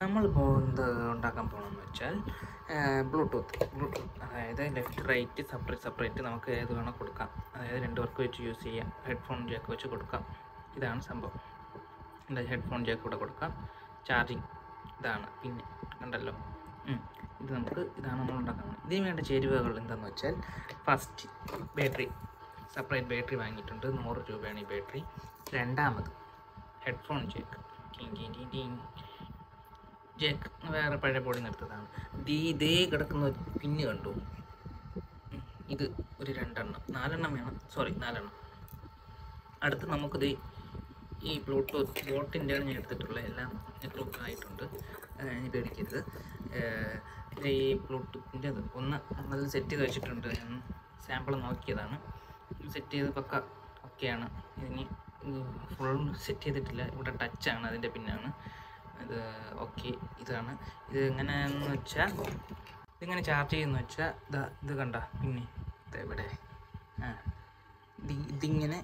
നമ്മളിപ്പോൾ എന്ത് ഉണ്ടാക്കാൻ പോകണമെന്ന് വെച്ചാൽ ബ്ലൂടൂത്ത് അതായത് ലെഫ്റ്റ് റൈറ്റ് സെപ്പറേറ്റ് നമുക്ക് ഏത് വേണോ കൊടുക്കാം. അതായത് രണ്ടുപേർക്ക് വെച്ച് യൂസ് ചെയ്യാം. ഹെഡ്ഫോൺ ജാക്ക് വെച്ച് കൊടുക്കാം. ഇതാണ് സംഭവം. എന്താ ഹെഡ്ഫോൺ ജാക്ക് കൂടെ കൊടുക്കാം. ചാർജിങ് ഇതാണ്. പിന്നെ കണ്ടല്ലോ, ഇതാണ് നമ്മൾ ഉണ്ടാക്കുന്നത്. ഇതിന് വേണ്ട ചേരുവകൾ എന്താണെന്ന് വെച്ചാൽ, ഫസ്റ്റ് ബാറ്ററി, സെപ്പറേറ്റ് ബാറ്ററി വാങ്ങിയിട്ടുണ്ട്. 100 രൂപയാണ് ഈ ബാറ്ററി. രണ്ടാമത് ഹെഡ്ഫോൺ ജാക്ക്, ജാക്ക് വേറെ പഴയ ബോർഡിൽ നിന്ന് എടുത്തതാണ്. ഇതേ കിടക്കുന്ന പിന്ന് കണ്ടു, ഇത് ഒരു 4 വേണം. 4 അടുത്ത് നമുക്കിത് ഈ ബ്ലൂടൂത്ത് ബോട്ടിൻ്റെയാണ് ഞാൻ എടുത്തിട്ടുള്ളത്. എല്ലാം ബ്ലൂടൂത്ത് ആയിട്ടുണ്ട്, പേടിക്കരുത്. ഈ ബ്ലൂടൂത്തിൻ്റെ ഒന്ന് നമ്മൾ സെറ്റ് ചെയ്ത് വെച്ചിട്ടുണ്ട്. ഞാൻ സാമ്പിൾ നോക്കിയതാണ്. സെറ്റ് ചെയ്ത് പക്ക ഓക്കെയാണ്. ഇതിന് ഫുൾ സെറ്റ് ചെയ്തിട്ടില്ല. ഇവിടെ ടച്ചാണ്, അതിൻ്റെ പിന്നാണ് ഇത്. ഓക്കെ, ഇതാണ്. ഇത് എങ്ങനെയാണെന്ന് വെച്ചാൽ, ഇതിങ്ങനെ ചാർജ് ചെയ്യുന്ന വെച്ചാൽ ഇത് കണ്ട, പിന്നെ ഇവിടെ ഇതിങ്ങനെ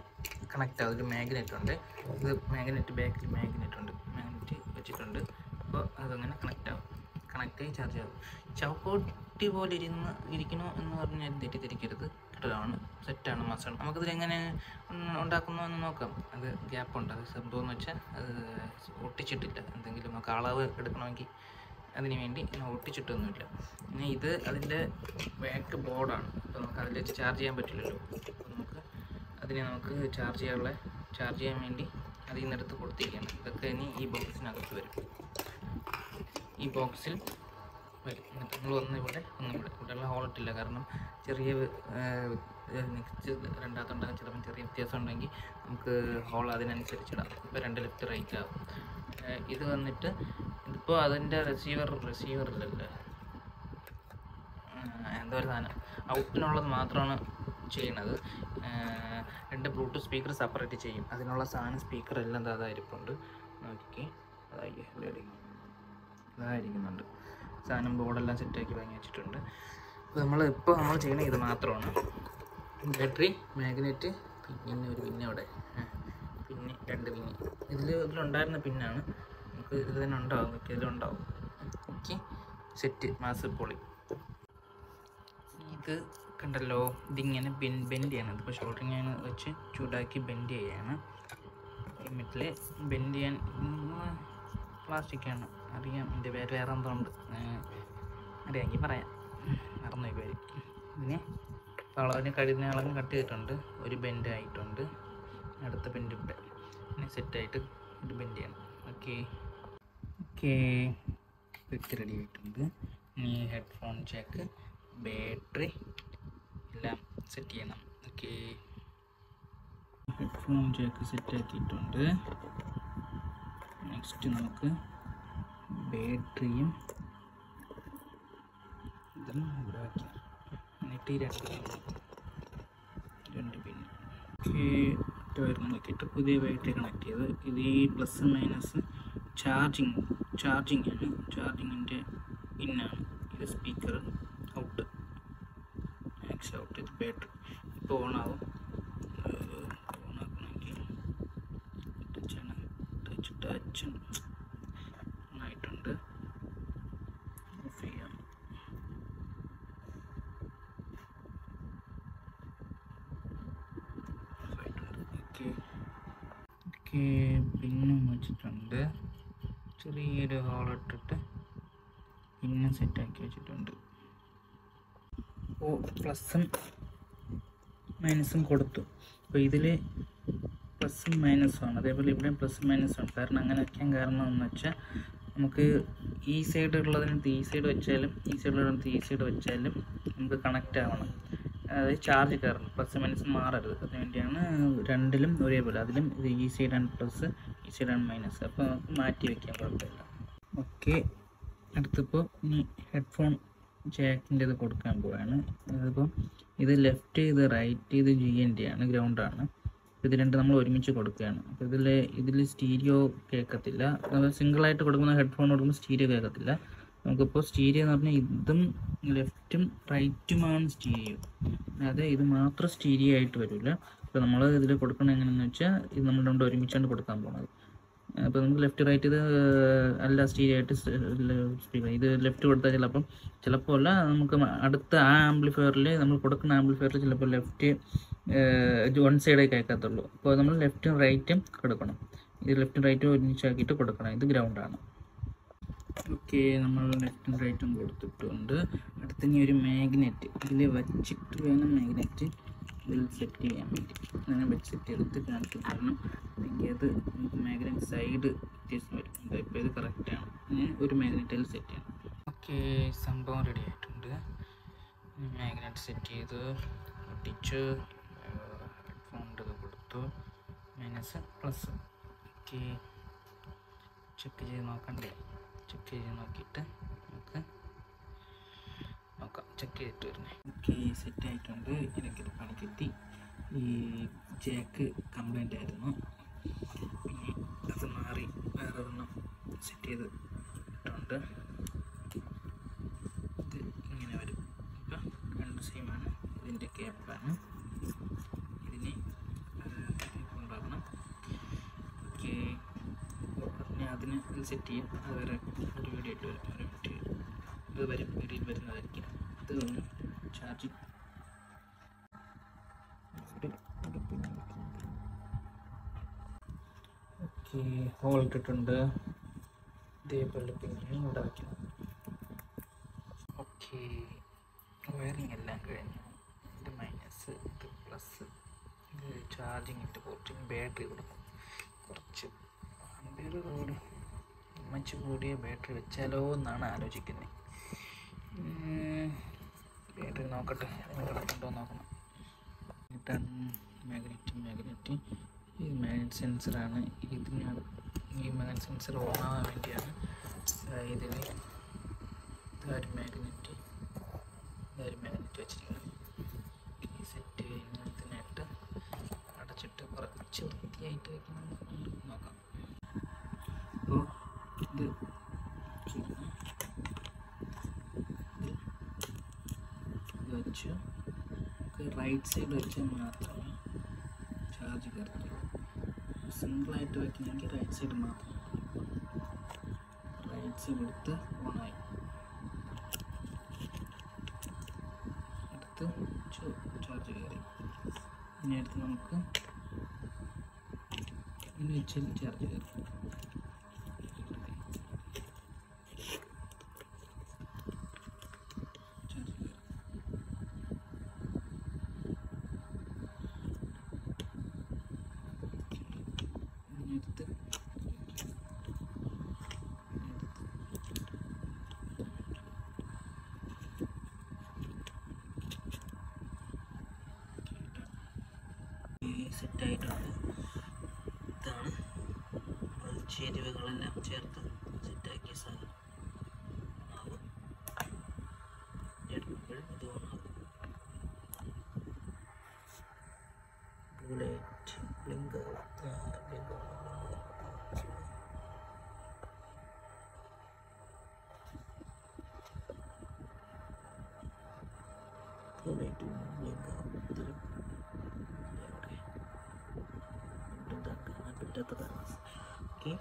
കണക്റ്റ് ആവും. ഒരു മാഗ്നറ്റ് ഉണ്ട്. ഇത് മാഗ്നറ്റ്, ബാക്കിൽ മാഗ്നറ്റ് ഉണ്ട്, മാഗ്നറ്റ് വെച്ചിട്ടുണ്ട്. അപ്പോൾ അതങ്ങനെ കണക്റ്റ് ആയി ചാർജ് ആവും. ചവപ്പോട്ടി പോലെ ഇരിക്കണോ എന്ന് പറഞ്ഞാൽ തെറ്റിദ്ധരിക്കരുത്. കിട്ടലാണ്, സെറ്റാണ്, മസാണ്. നമുക്കിതിലെങ്ങനെ ഉണ്ടാക്കുന്നു എന്ന് നോക്കാം. അത് ഗ്യാപ്പുണ്ട്. അത് സംഭവം എന്ന് വെച്ചാൽ അത് ഒട്ടിച്ചിട്ടില്ല. എന്തെങ്കിലും നമുക്ക് അളവ് എടുക്കണമെങ്കിൽ അതിന് വേണ്ടി ഒട്ടിച്ചിട്ടൊന്നുമില്ല. പിന്നെ ഇത് അതിൻ്റെ ബാക്ക് ബോർഡാണ്. അപ്പോൾ നമുക്ക് അതിൽ വെച്ച് ചാർജ് ചെയ്യാൻ പറ്റില്ലല്ലോ. അപ്പോൾ നമുക്ക് ചാർജ് ചെയ്യാൻ വേണ്ടി അതിൽ നിന്ന് എടുത്ത് കൊടുത്തിരിക്കുകയാണ്. ഇതൊക്കെ ഇനി ഈ ബോക്സിനകത്ത് വരും. ഈ ബോക്സിൽ വരും. എന്നിട്ട് ഇവിടെയുള്ള ഹോളിട്ടില്ല. കാരണം ചെറിയ നെക്സ്റ്റ് രണ്ടാമത്തുണ്ടാകും. ചിലപ്പോൾ ചെറിയ വ്യത്യാസം ഉണ്ടെങ്കിൽ നമുക്ക് ഹോൾ അതിനനുസരിച്ചിടാം. ഇപ്പോൾ 2 ലെഫ്റ്റ് റൈറ്റ് ആവും. ഇത് വന്നിട്ട് ഇതിപ്പോൾ അതിൻ്റെ റിസീവറിലല്ല, എന്തോ ഒരു സാധനം ഔട്ടിനുള്ളത് മാത്രമാണ് ചെയ്യണത്. 2 ബ്ലൂടൂത്ത് സ്പീക്കർ സെപ്പറേറ്റ് ചെയ്യും. അതിനുള്ള സാധനം സ്പീക്കറെല്ലാം അതായിരിക്കുന്നുണ്ട്. നോക്കി അതായിരിക്കുന്നുണ്ട് സാധനം. ബോർഡെല്ലാം സെറ്റാക്കി വാങ്ങി വെച്ചിട്ടുണ്ട്. അപ്പോൾ നമ്മൾ ചെയ്യണത് ഇത് മാത്രമാണ്. ബാറ്ററി, മാഗ്നറ്റ്, പിന്നെ ഒരു പിന്ന് അവിടെ, പിന്നെ 2 പിന്ന്. ഇതിലുണ്ടായിരുന്ന പിന്നാണ്. നമുക്ക് ഇത് തന്നെ ഉണ്ടാവും, ഇതിലുണ്ടാവും. ഓക്കെ, സെറ്റ്, മാസ് പൊളി. ഇത് കണ്ടല്ലോ, ഇതിങ്ങനെ ബെൻഡ് ചെയ്യണം. ഇതിപ്പോൾ ഷോൾഡറിങ് വെച്ച് ചൂടാക്കി ബെൻഡ് ചെയ്യാണ്. ലിമിറ്റിൽ ബെൻഡ് ചെയ്യാൻ പ്ലാസ്റ്റിക്കാണ്. അറിയാം, എൻ്റെ പേര് വേറെ എന്തോ ഉണ്ട്, അറിയാമെങ്കിൽ പറയാം, മറന്നുപോയി പേര്. ഇതിന് അളവിന് കഴിയുന്ന അളവ് കട്ട് ചെയ്തിട്ടുണ്ട്. ഒരു ബെൻഡ് ആയിട്ടുണ്ട്. അടുത്ത ബെൻഡ് ഇവിടെ. പിന്നെ സെറ്റായിട്ട് ഇത് ബെൻഡ് ചെയ്യണം. ഓക്കെ, വെച്ച് റെഡി ആയിട്ടുണ്ട്. ഇനി ഹെഡ്ഫോൺ ജാക്ക്, ബാറ്ററി എല്ലാം സെറ്റ് ചെയ്യണം. ഓക്കെ, ഹെഡ്ഫോൺ ജാക്ക് സെറ്റ് ആക്കിയിട്ടുണ്ട്. നെക്സ്റ്റ് നമുക്ക് ബാറ്ററിയും ഇതും ഇവിടെ വയ്ക്കാം. എന്നിട്ട് ഈ 2 പിന്നെ വരുന്ന നോക്കിയിട്ട് പുതിയ ബാറ്ററി കണക്ട് ചെയ്ത്, ഇത് ഈ പ്ലസ് മൈനസ് ചാർജിങ് ആണ്. ചാർജിങ്ങിൻ്റെ പിന്നാണ്. ഇത് സ്പീക്കർ ഔട്ട്, മാക്സ് ഔട്ട്. ഇത് ബാറ്ററി. ഇപ്പോൾ ഓണാവും. ഓണാക്കണമെങ്കിൽ ടച്ച് ആയിട്ടുണ്ട്. ഓഫ് ചെയ്യാം. പിന്നും വെച്ചിട്ടുണ്ട്. ചെറിയൊരു ഹോളിട്ടിട്ട് പിന്നെ സെറ്റാക്കി വെച്ചിട്ടുണ്ട്. അപ്പോൾ പ്ലസും മൈനസും കൊടുത്തു. അപ്പോൾ ഇതിൽ പ്ലസും മൈനസും ആണ്. അതേപോലെ ഇവിടെ പ്ലസും മൈനസും ആണ്. കാരണം അങ്ങനെ വയ്ക്കാൻ കാരണം എന്ന് വെച്ചാൽ, നമുക്ക് ഈ സൈഡ് ഉള്ളതിനകത്ത് ഈ സൈഡ് വെച്ചാലും ഈ സൈഡിലുള്ളത് ഈ സൈഡ് വെച്ചാലും നമുക്ക് കണക്റ്റ് ആവണം. അതായത് ചാർജ് കയറണം. പ്ലസ് മൈനസ് മാറരുത്. അതിനുവേണ്ടിയാണ് രണ്ടിലും ഒരേപോലെ. അതിലും ഇത് ഈ സൈഡാണ് പ്ലസ്, ഈ സൈഡാണ് മൈനസ്. അപ്പോൾ നമുക്ക് മാറ്റി വയ്ക്കാൻ കുഴപ്പമില്ല. ഓക്കെ, അടുത്തിപ്പോൾ ഇനി ഹെഡ്ഫോൺ ജാക്കിൻ്റെ ഇത് കൊടുക്കാൻ പോവുകയാണ്. അതിപ്പോൾ ഇത് ലെഫ്റ്റ്, ഇത് റൈറ്റ്, ഇത് GND ആണ്, ഗ്രൗണ്ടാണ്. ഇത് 2 നമ്മൾ ഒരുമിച്ച് കൊടുക്കുകയാണ്. അപ്പോൾ ഇതിൽ സ്റ്റീരിയോ കേൾക്കത്തില്ല. നമ്മൾ സിംഗിളായിട്ട് കൊടുക്കുന്ന ഹെഡ്ഫോൺ കൊടുക്കുമ്പോൾ സ്റ്റീരിയോ കേൾക്കത്തില്ല. നമുക്കിപ്പോൾ സ്റ്റീരിയോ എന്ന് പറഞ്ഞാൽ ഇതും ലെഫ്റ്റും റൈറ്റുമാണ് സ്റ്റീരിയോ. അതായത് ഇത് മാത്രം സ്റ്റീരിയോ ആയിട്ട് വരില്ല. അപ്പോൾ നമ്മൾ ഇതിൽ കൊടുക്കണം എങ്ങനെയാണെന്ന് വെച്ചാൽ, ഇത് നമ്മൾ 2 ഒരുമിച്ചാണ് കൊടുക്കാൻ പോകുന്നത്. അപ്പോൾ നമുക്ക് ലെഫ്റ്റ് റൈറ്റ് ഇത് അല്ല സ്റ്റീരിയോ ആയിട്ട് സ്പീക്കർ ഇത് ലെഫ്റ്റ് കൊടുത്താൽ ചിലപ്പോൾ അല്ല നമുക്ക് അടുത്ത ആ ആംപ്ലിഫയറിൽ നമ്മൾ കൊടുക്കുന്ന ആംപ്ലിഫയറിൽ ചിലപ്പോൾ ലെഫ്റ്റ് വൺ സൈഡേ കേൾക്കത്തുള്ളൂ. അപ്പോൾ നമ്മൾ ലെഫ്റ്റും റൈറ്റും കൊടുക്കണം. ഇത് ലെഫ്റ്റും റൈറ്റും ഒരുമിച്ചാക്കിയിട്ട് കൊടുക്കണം. ഇത് ഗ്രൗണ്ടാണ്. ഓക്കെ, നമ്മൾ ലെഫ്റ്റും റൈറ്റും കൊടുത്തിട്ടുണ്ട്. അടുത്ത ഇനി ഒരു മാഗ്നറ്റ് ഇതിൽ വച്ചിട്ട് വേണം മാഗ്നറ്റ് ഇതിൽ സെറ്റ് ചെയ്യാൻ വേണ്ടി. അങ്ങനെ വെച്ച് സെറ്റ് ചെയ്തിട്ട് കാണിക്കും. കാരണം അല്ലെങ്കിൽ അത് നമുക്ക് മാഗ്നറ്റ് സൈഡ് വ്യത്യാസം വരും. ഇപ്പോൾ ഇത് കറക്റ്റാണ്. ഞാൻ ഒരു മാഗ്നറ്റിൽ സെറ്റ് ചെയ്യണം. ഓക്കെ, സംഭവം റെഡി ആയിട്ടുണ്ട്. മാഗ്നറ്റ് സെറ്റ് ചെയ്ത് ഒട്ടിച്ച് ഹെഡ്ഫോണിൻ്റെ ഇത് കൊടുത്തു. Minus plus. ഓക്കെ, ചെക്ക് ചെയ്ത് നോക്കണ്ടേ? ചെക്ക് ചെയ്ത് നോക്കിയിട്ട് നമുക്ക് നോക്കാം. ചെക്ക് ചെയ്തിട്ട് വരുന്നത്. ഓക്കെ, സെറ്റ് ആയിട്ടുണ്ട്. എനിക്കിത് പണി കിട്ടി. ഈ ജാക്ക് കംപ്ലൈൻ്റ് ആയിരുന്നു. പിന്നെ അത് മാറി വേറെ ഒരെണ്ണം സെറ്റ് ചെയ്ത് ഇട്ടുണ്ട്. ഇത് ഇങ്ങനെ വരും. ഇപ്പം രണ്ട് സെയിമാണ്. ഇതിൻ്റെ ക്യാപ്പാണ്. ഇതിനെ കൊണ്ടാകണം. ഓക്കെ, പറഞ്ഞാൽ അതിന് സെറ്റ് ചെയ്യും. അത് വേറെ ഒരു വീഡിയോ ഇട്ട് വരും. ഒരു മിനിറ്റ് ഇത് വരും, വീഡിയോയിൽ വരുന്നതായിരിക്കും. ഇത് ഒന്ന് ചാർജിങ് ഓക്കെ, ഹോൾ ഇട്ടിട്ടുണ്ട്. ഇതേപോലെ പിന്നെ ഇവിടെ വയ്ക്കണം. ഓക്കെ, വയറിങ് എല്ലാം കഴിഞ്ഞു. ഇത് മൈനസ്, ഇത് പ്ലസ്, ഇത് ചാർജിങ് ഇട്ട് പോർട്ടിങ് ബാറ്ററി കൊടുക്കും. കുറച്ച് ആംപിയർ മച്ച് കൂടിയ ബാറ്ററി വെച്ചാലോ എന്നാണ് ആലോചിക്കുന്നത്. ബാറ്ററി നോക്കട്ടെ, കിടക്കുന്നുണ്ടോ നോക്കണം. മാഗ്നറ്റ് ഇത് മാഗ്നറ്റ് സെൻസറാണ്. ഇതിനാണ് ഈ മാഗ്നറ്റ് സെൻസർ ഓണാകാൻ വേണ്ടിയാണ് ഇതിൽ ഇതൊരു മാഗ്നറ്റ് വെച്ചിരിക്കുന്നത്. ഈ സെറ്റ് ഇതിനായിട്ട് അടച്ചിട്ട് കുറച്ച് വൃത്തിയായിട്ട് വയ്ക്കണം. നോക്കാം. അപ്പോൾ ഇത് വെച്ച് റൈറ്റ് സൈഡ് വെച്ചാൽ മാത്രമേ ചാർജ് കയറത്തുള്ളൂ. സിംഗിളായിട്ട് വയ്ക്കണമെങ്കിൽ റൈറ്റ് സൈഡ് മാത്രം. റൈറ്റ് സൈഡ് എടുത്ത് ഓണായി എടുത്ത് ചാർജ് കയറി. ഇനി അടുത്ത് നമുക്ക് ഇനി വെച്ചാൽ ചാർജ് കയറി. സെറ്റായിട്ടുണ്ട്. ഇതാണ് ചേരുവകളെല്ലാം ചേർത്ത് സെറ്റാക്കിയ സാധനം. എടുക്കുമ്പോൾ ഇത് ഒന്നാകും. ബുള്ളറ്റ് ബ്ലിങ്ക് ഓക്കെ,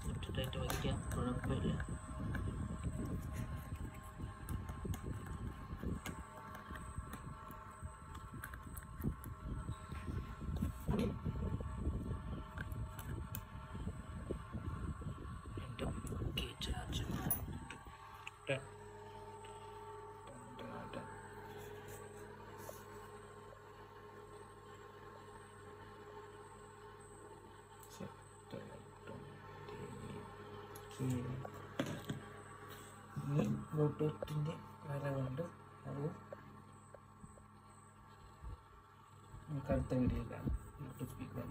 ലെഫ്റ്റായിട്ട് വയ്ക്കാം, കുഴപ്പമില്ല. ഓക്കെ, ചാർജ് ബ്ലൂടൂത്തിൻ്റെ വരവുണ്ട്. അത് നമുക്ക് അടുത്ത വീഡിയോയിലാണ്. Bluetooth speaker